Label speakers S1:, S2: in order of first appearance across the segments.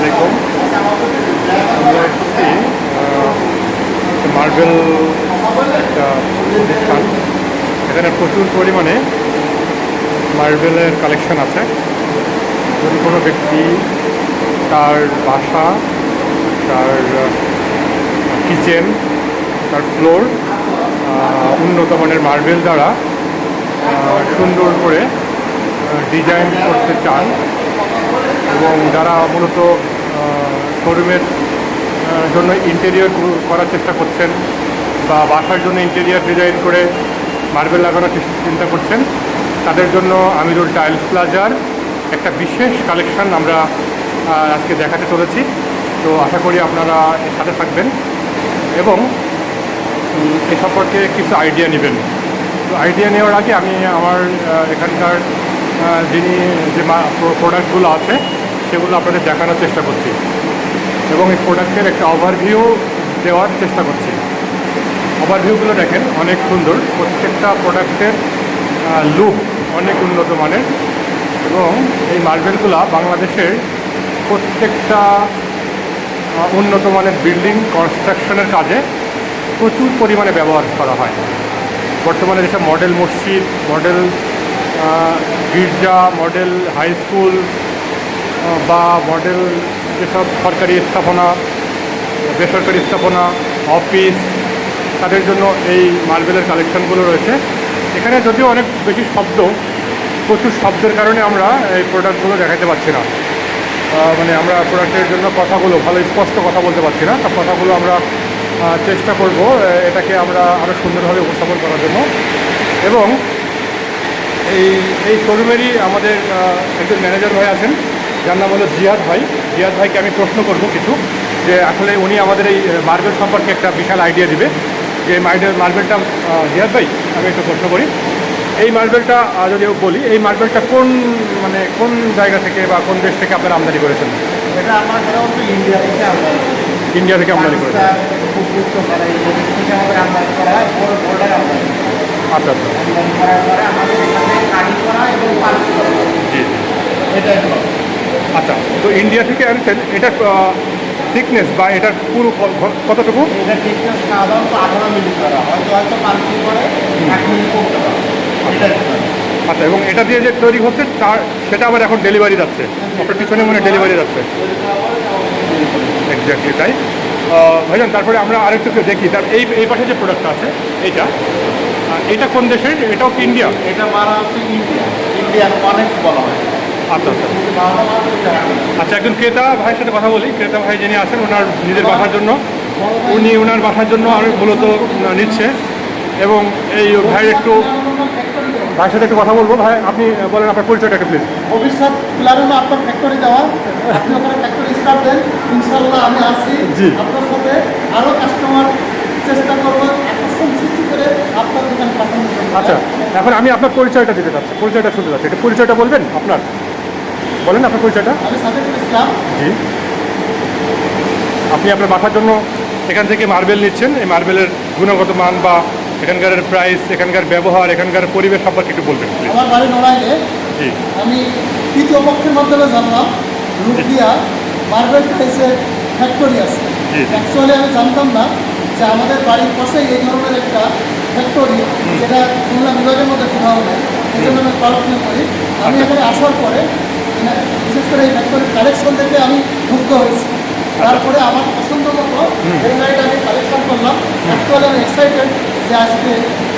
S1: আলাইকুম। আমরা এসেছি মার্বেল একটা প্রতিষ্ঠান। এখানে প্রচুর পরিমাণে মার্বেলের কালেকশন আছে। যদি কোনো ব্যক্তি তার বাসা, তার কিচেন, তার ফ্লোর উন্নত মানের মার্বেল দ্বারা সুন্দর করে ডিজাইন করতে চান এবং যারা মূলত শোরুমের জন্য ইন্টেরিয়র করার চেষ্টা করছেন বা বাসার জন্য ইন্টেরিয়র ডিজাইন করে মার্বেল লাগানোর চিন্তা করছেন, তাদের জন্য আমিরুল টাইলস প্লাজার একটা বিশেষ কালেকশন আমরা আজকে দেখাতে চলেছি। তো আশা করি আপনারা এর সাথে থাকবেন এবং এ সম্পর্কে কিছু আইডিয়া নেবেন। তো আইডিয়া নেওয়ার আগে আমি আমার এখানকার যিনি যে প্রোডাক্টগুলো আছে সেগুলো আপনাদের দেখানোর চেষ্টা করছি এবং এই প্রোডাক্টের একটা ওভারভিউ দেওয়ার চেষ্টা করছি। ওভারভিউগুলো দেখেন, অনেক সুন্দর। প্রত্যেকটা প্রোডাক্টের লুক অনেক উন্নত মানের এবং এই মার্বেলগুলো বাংলাদেশের প্রত্যেকটা উন্নত মানের বিল্ডিং কনস্ট্রাকশনের কাজে প্রচুর পরিমাণে ব্যবহার করা হয়। বর্তমানে যেসব মডেল মসজিদ, মডেল গির্জা, মডেল হাই স্কুল বা মডেল যেসব সরকারি স্থাপনা, বেসরকারি স্থাপনা, অফিস, তাদের জন্য এই মার্বেলের কালেকশনগুলো রয়েছে। এখানে যদিও অনেক বেশি শব্দ, প্রচুর শব্দের কারণে আমরা এই প্রোডাক্টগুলো দেখাতে পারছি না। মানে আমরা প্রোডাক্টের জন্য কথাগুলো ভালো স্পষ্ট কথা বলতে পারছি না। তার কথাগুলো আমরা চেষ্টা করব এটাকে আমরা আরও সুন্দরভাবে উপস্থাপন করার জন্য। এবং এই শোরুমেরই আমাদের একজন ম্যানেজার ভাই আছেন, যার নাম হলো জিয়াদ ভাই। জিয়াদ ভাইকে আমি প্রশ্ন করব কিছু, যে আসলে উনি আমাদের এই মার্বেল সম্পর্কে একটা বিশাল আইডিয়া দিবে। যে মার্বেলটা জিয়াদ ভাই, আমি একটু প্রশ্ন করি, এই মার্বেলটা যদি বলি, এই মার্বেলটা কোন জায়গা থেকে বা কোন দেশ থেকে আপনারা আমদানি করেছেন?
S2: এটা আমার সাধারণত ইন্ডিয়া থেকে আমদানি।
S1: ইন্ডিয়া থেকে আমদানি করেছেন?
S2: খুব গুরুত্ব করে এই দেশ থেকে আমাদের আমদানি করা হয়, বোর্ডার আমদানি।
S1: আচ্ছা আচ্ছা।
S2: আমদানি করার পরে আমাদের এখানে কাটি করা এবং পালিশ করা হয়।
S1: জি জি।
S2: এটাই হলো।
S1: আচ্ছা, তো ইন্ডিয়া থেকে আনছেন, এটা থিকনেস বা এটার পুরো কতটুকু?
S2: এটা থিকনেস সাধারণত 18 মিলি করা হয়, হয়তো পালিশ করে 1 মিলি করতে পারে। এটাই
S1: আচ্ছা, এবং এটা দিয়ে যে তৈরি হচ্ছে সেটা আবার এখন ডেলিভারি যাচ্ছে আপনার পিছনে, ডেলিভারি যাচ্ছে। এক্স্যাক্টলি তাই। ভাইজান, তারপরে আমরা আরেকটু দেখি, তার এই পাশে যে প্রোডাক্টটা আছে এটা কোন দেশের? এটাও কি ইন্ডিয়া?
S2: এটা মারা হচ্ছে ইন্ডিয়ান অনেক বলা হয়।
S1: আচ্ছা আচ্ছা আচ্ছা, একজন ক্রেতা ভাইয়ের সাথে কথা বলি। ক্রেতা ভাই যিনি আছেন, ওনার নিজের বাসার জন্য, ওনার বাসার জন্য আর মূলত নিচ্ছে। এবং এই ভাইয়ের ভাইয়ের সাথে একটু কথা বলবো। ভাই, আপনি বলেন আপনার পরিচয়টা একটু প্লিজ।
S2: ভবিষ্যৎ প্ল্যান হলো আপনার ফ্যাক্টরি দেওয়া, আপনি ওখানে ফ্যাক্টরি স্টার্ট দেন, ইনশাল্লাহ আমি আসি
S1: জি।
S2: আপনার সাথে আরও কাস্টমার চেষ্টা করবো আকর্ষণ সৃষ্টি করে আপনার দোকানে পাঠানো।
S1: আচ্ছা, এখন আমি আপনার পরিচয়টা দিতে চাচ্ছি, পরিচয়টা শুনতে চাচ্ছি। এটা পরিচয়টা বলবেন আপনার, বলেন আপনার পরিচয়টা।
S2: আমি সাদেকুল ইসলাম।
S1: জি। আপনি আপনার বাসার জন্য এখান থেকে মার্বেল নিচ্ছেন। এই মার্বেলের গুণগত মান বা এখানকার প্রাইস, এখানকার ব্যবহার, এখানকার পরিবেশ সম্পর্কে একটু বলবেন।
S2: আমার বাড়ি নড়াইলে।
S1: জি।
S2: আমি তৃতীয় পক্ষের মাধ্যমে জানলাম রুকিয়া মার্বেল টাইলসের ফ্যাক্টরি আছে। অ্যাকচুয়ালি আমি জানতাম না যে আমাদের বাড়ির পাশেই এই ধরনের একটা ফ্যাক্টরি, যেটা খুলনা বিভাগের মধ্যে কোথাও নেই। এই জন্য আমি কল্পনা করি। আমি এখানে আসার পরে বিশেষ করে এই ফ্যাক্টরির কালেকশন থেকে আমি মুগ্ধ হয়েছি। তারপরে আমার পছন্দ মতো গ্রেনাইট আমি কালেকশন করলাম। অ্যাকচুয়ালি আমি এক্সাইটেড যে আজকে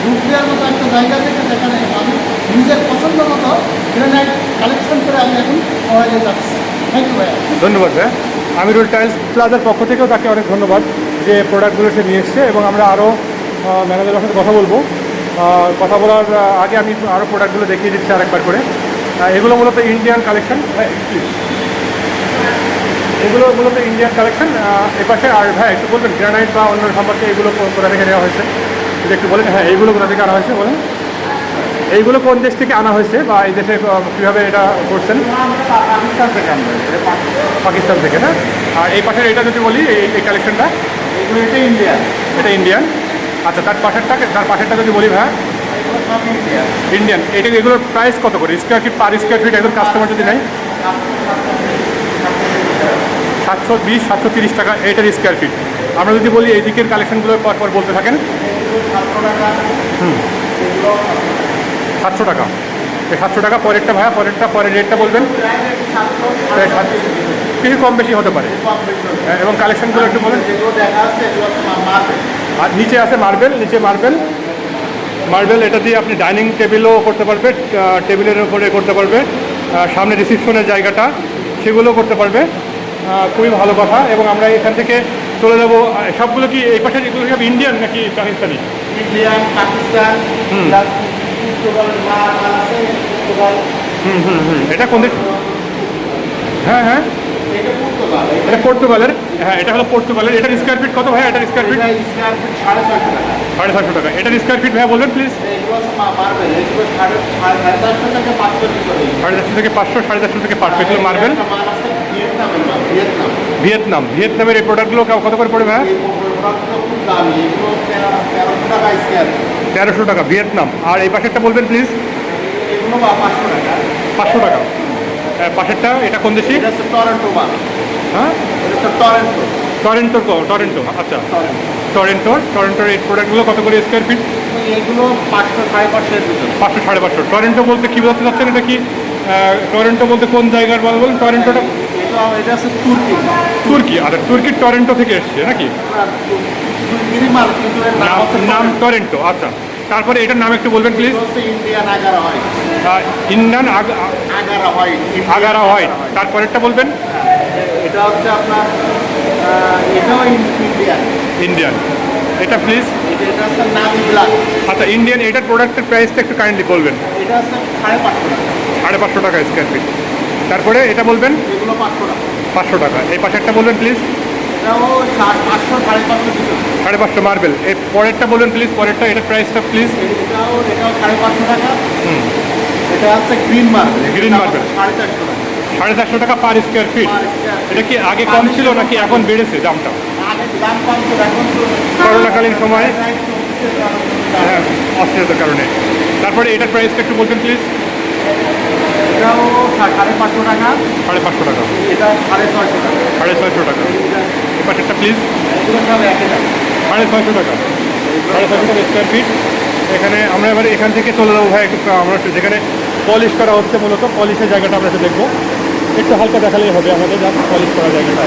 S2: রুকিয়ার মতো একটা জায়গা থেকে, যেখানে আমি নিজের পছন্দ মতো গ্রেনাইট কালেকশন করে আমি এখন নড়াইলে যাচ্ছি। থ্যাংক ইউ ভাইয়া।
S1: ধন্যবাদ ভাইয়া। আমিরুল টাইলস প্লাজার পক্ষ থেকেও তাকে অনেক ধন্যবাদ যে প্রোডাক্টগুলো সে নিয়ে এসছে। এবং আমরা আরও ম্যানেজারের সাথে কথা বলবো। কথা বলার আগে আমি আরও প্রোডাক্টগুলো দেখিয়ে দিচ্ছি আরেকবার করে। এগুলো মূলত ইন্ডিয়ান কালেকশন। এগুলো মূলত ইন্ডিয়ান কালেকশন। এপাশে আর ভাই একটু বলবেন গ্রানাইট বা অন্য সম্পর্কে এগুলো কোথা থেকে নেওয়া হয়েছে যদি একটু বলেন। হ্যাঁ, এইগুলো কোথা থেকে আনা হয়েছে বলেন। এইগুলো কোন দেশ থেকে আনা হয়েছে বা এই দেশে কীভাবে এটা করছেন?
S2: পাকিস্তান থেকে আমরা।
S1: পাকিস্তান থেকে না? আর এই পাশের এটা যদি বলি, এই কালেকশনটা,
S2: এগুলো এটা ইন্ডিয়ান।
S1: এটা ইন্ডিয়ান। আচ্ছা, তার পাশেরটা যদি বলি ভাই, ইন্ডিয়ান। এগুলোর প্রাইস কত করে? Square feet, per square feet একজন কাস্টমার যদি নেয় 720 730 টাকা এটার স্কোয়ার ফিট। আমরা যদি বলি এই দিকের কালেকশনগুলো পর বলতে থাকেন। 700 টাকা, এই 700 টাকা পরেরটা ভাইয়া, পরের রেটটা বলবেন। কিছু কম বেশি হতে পারে। এবং কালেকশনগুলো একটু বলেন। আর নিচে আছে মার্বেল, মার্বেল এটা দিয়ে আপনি ডাইনিং টেবিলও করতে পারবে, টেবিলের উপরে করতে পারবে, সামনে রিসিপশনের জায়গাটা সেগুলোও করতে পারবে। খুবই ভালো কথা। এবং আমরা এখান থেকে চলে যাব, সবগুলো কি এই পাশে এগুলো সব ইন্ডিয়ান নাকি পাকিস্তানি?
S2: ইন্ডিয়ান, পাকিস্তান,
S1: এটা কোন দেশ? হ্যাঁ, এটা পর্তুগালের। হ্যাঁ, এটা হলো পর্তুগালের। এটার স্কোয়ার ফিট কত ভাইয়া? এটার স্কোয়ার ফিট 650 টাকা। এটার স্কোয়ার ফিট ভাইয়া বলবেন প্লিজ। 450 থেকে 500, 450 থেকে 500 এগুলো মার্বেল। ভিয়েতনামের এই প্রোডাক্টগুলো কত করে পড়বে ভাইয়া? 1300 টাকা ভিয়েতনাম। আর এই পাশেরটা বলবেন প্লিজ। 500 টাকা। পাশেরটা এটা কোন দেশি? হ্যাঁ, টরেন্টো। আচ্ছা, টরেন্টোর এই প্রোডাক্টগুলো কত করে স্কোয়ার ফিট?
S2: এগুলো 500 550
S1: 500 550। টরেন্টো বলতে কী বোঝাতে চাচ্ছেন? এটা কি টরেন্টো বলতে কোন জায়গার বলুন? টরেন্টোটা
S2: এটা আছে তুর্কি।
S1: আচ্ছা, তুর্কির টরেন্টো থেকে এসছে নাকি? নাম টরেন্টো। আচ্ছা, তারপরে এটার নাম একটু বলবেন প্লিজ। Indian আগারা white. তারপরেরটা বলবেন।
S2: এটা হচ্ছে আপনার এটাও ইন্ডিয়ান।
S1: এটা প্লিজ।
S2: এটা হচ্ছে নাভি ব্ল্যাক।
S1: আচ্ছা, ইন্ডিয়ান। এটার প্রোডাক্টের প্রাইসটা একটু কাইন্ডলি বলবেন।
S2: এটা হচ্ছে 550
S1: 550
S2: টাকা।
S1: টাকা স্কোয়ার ফিট। তারপরে এটা বলবেন।
S2: এগুলো 500 টাকা।
S1: 500 টাকা। এই পাশেরটা বলবেন প্লিজ।
S2: এটাও 500 550
S1: 550 মার্বেল। এই পরেরটা বলবেন প্লিজ। পরেরটা এটার প্রাইসটা প্লিজ।
S2: এটাও 550 টাকা। এটা হচ্ছে গ্রিন মার্বেল।
S1: 450 টাকা পার স্কোয়ার ফিট। এটা কি আগে কম ছিল নাকি এখন বেড়েছে দামটা?
S2: দাম কম ছিল, এখন
S1: করোনাকালীন সময় হ্যাঁ, অস্থিরতার কারণে। তারপরে এটার প্রাইসটা একটু বলবেন প্লিজ।
S2: এটাও 550 টাকা।
S1: 550 টাকা।
S2: এটা 650 টাকা।
S1: 650 টাকা। এই পাশেরটা প্লিজ।
S2: এগুলো সব একই দাম।
S1: 650 টাকা। 650 টাকা স্কোয়ার ফিট। এখানে আমরা এবার এখান থেকে চলে যাবো ভাই একটু, আমরা যেখানে পলিশ করা হচ্ছে, মূলত পলিশের জায়গাটা আমরা একটু দেখবো। একটু হালকা দেখালেই হবে আমাদের, যা পলিশ করা জায়গাটা।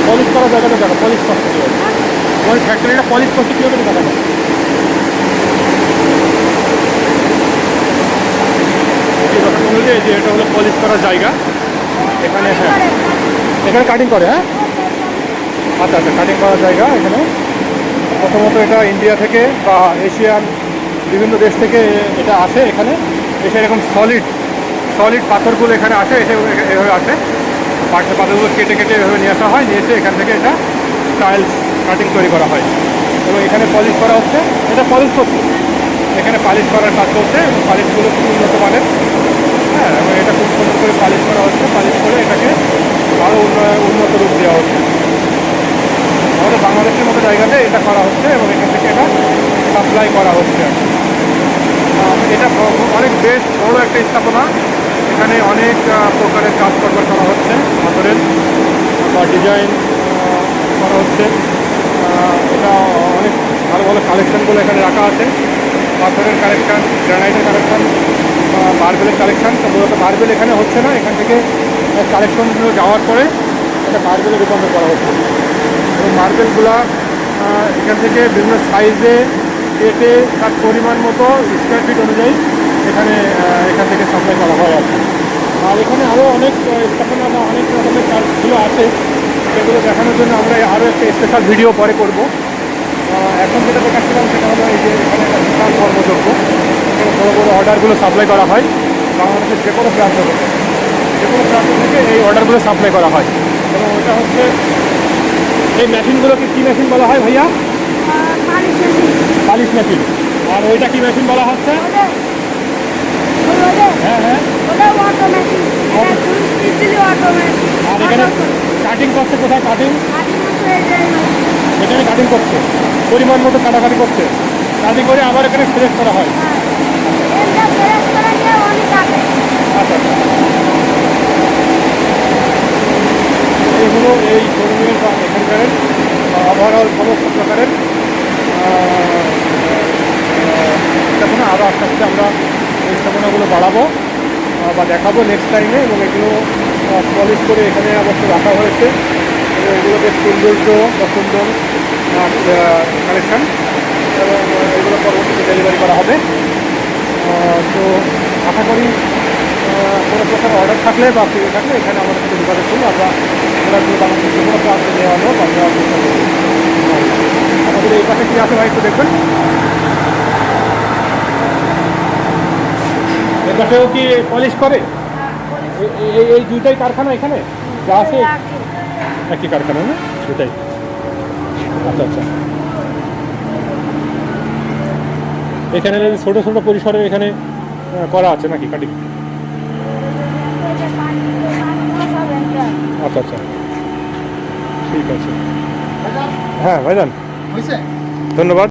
S1: পলিশ করা জায়গাটা দেখো, পলিশ করতে কীভাবে, ওই ফ্যাক্টরিটা পলিশ করতে কীভাবে দেখা যাবে। অনুযায়ী যে এটা হলো পলিশ করার জায়গা। এখানে হ্যাঁ, এখানে কাটিং করে। হ্যাঁ, আচ্ছা, কাটিং করার জায়গা এখানে। প্রথমত এটা ইন্ডিয়া থেকে বা এশিয়ান বিভিন্ন দেশ থেকে এটা আসে। এখানে এসে এরকম সলিড পাথরগুলো এখানে আসে, এভাবে আসে। পাথরগুলো কেটে এভাবে নিয়ে আসা হয়, নিয়ে এসে এখান থেকে এটা টাইলস কাটিং তৈরি করা হয়। এবং এখানে পলিশ করা হচ্ছে, এটা পলিশ করছে, এখানে পালিশ করার কাজ করছে। এবং পালিশগুলো খুব উন্নত মানের। হ্যাঁ, এবং এটা খুব সুন্দর করে পালিশ করা হচ্ছে। পালিশ করে এটাকে আরও উন্নত রূপ দেওয়া হচ্ছে। আমাদের বাংলাদেশের মতো জায়গাতে এটা করা হচ্ছে এবং এখান থেকে এটা সাপ্লাই করা হচ্ছে। এটা অনেক বেশ বড় একটা স্থাপনা। এখানে অনেক প্রকারের কাজকর্ম করা হচ্ছে, পাথরের বা ডিজাইন করা হচ্ছে। এটা অনেক ভালো ভালো কালেকশানগুলো এখানে রাখা আছে। পাথরের কালেকশান, গ্রানাইটের কালেকশান, মার্বেলের কালেকশান। তো মূলত মার্বেল এখানে হচ্ছে না, এখান থেকে কালেকশনগুলো যাওয়ার পরে এটা মার্বেলে রূপান্তর করা হচ্ছে। এবং মার্বেলগুলা এখান থেকে বিভিন্ন সাইজে কেটে তার পরিমাণ মতো স্কোয়ার ফিট অনুযায়ী এখান থেকে সাপ্লাই করা হয় আর কি। আর এখানে আরও অনেক স্থাপনা বা অনেক রকমের কাজগুলো আছে, সেগুলো দেখানোর জন্য আমরা আরও একটা স্পেশাল ভিডিও পরে করব। এখন যেটা দেখাচ্ছিলাম সেটা হলো এই যে এখানে একটা বিশাল কর্মযজ্ঞ, এখানে বড়ো বড়ো অর্ডারগুলো সাপ্লাই করা হয় বাংলাদেশের যে কোনো প্রান্ত থেকে এই অর্ডারগুলো সাপ্লাই করা হয়। এবং ওটা হচ্ছে এই মেশিনগুলোকে কী মেশিন বলা হয় ভাইয়া? Polish machine. আর ওইটা কি মেশিন বলা হচ্ছে? হ্যাঁ, আর এখানে কাটিং করছে, কোথায় কাটিং? এখানে কাটিং করছে, পরিমাণ মতো কাটাকাটি করছে। গাড়ি করে আবার এখানে ফ্রেশ করা হয়।
S3: এটা ফ্রেশ করে নিয়ে অনেক আগে।
S1: আচ্ছা আচ্ছা। এগুলো এই শোরুমের বা এখানকার ওভারঅল সমস্ত প্রকারের স্থাপনা। আরও আস্তে আস্তে আমরা এই স্থাপনাগুলো বাড়াবো বা দেখাবো নেক্সট টাইমে, এবং এগুলো পলিশ করে এখানে অবশ্য রাখা হয়েছে এবং এগুলো বেশ সৌন্দর্য বা সুন্দর কালেকশান, এবং এগুলো পরবর্তীতে ডেলিভারি করা হবে। তো আশা করি কোনো প্রকার অর্ডার থাকলে বা ফ্রি থাকলে এখানে আমাদের সাথে যোগাযোগ করুন। আমরা বাংলাদেশের যে কোনো প্রান্তে নেওয়ানো বা নেওয়ার চেষ্টা করব। আমাদের এই পাশে কী আছে ভাই একটু দেখবেন। এর পাশেও কি পলিশ করে? এই দুইটাই কারখানা এখানে যা আছে একই কারখানা না? দুটাই। আচ্ছা আচ্ছা। এখানে ছোটো ছোটো পরিসরে এখানে করা আছে নাকি কাটিং? আচ্ছা আচ্ছা, ঠিক আছে। হ্যাঁ ভাইজান,
S2: হয়েছে?
S1: ধন্যবাদ।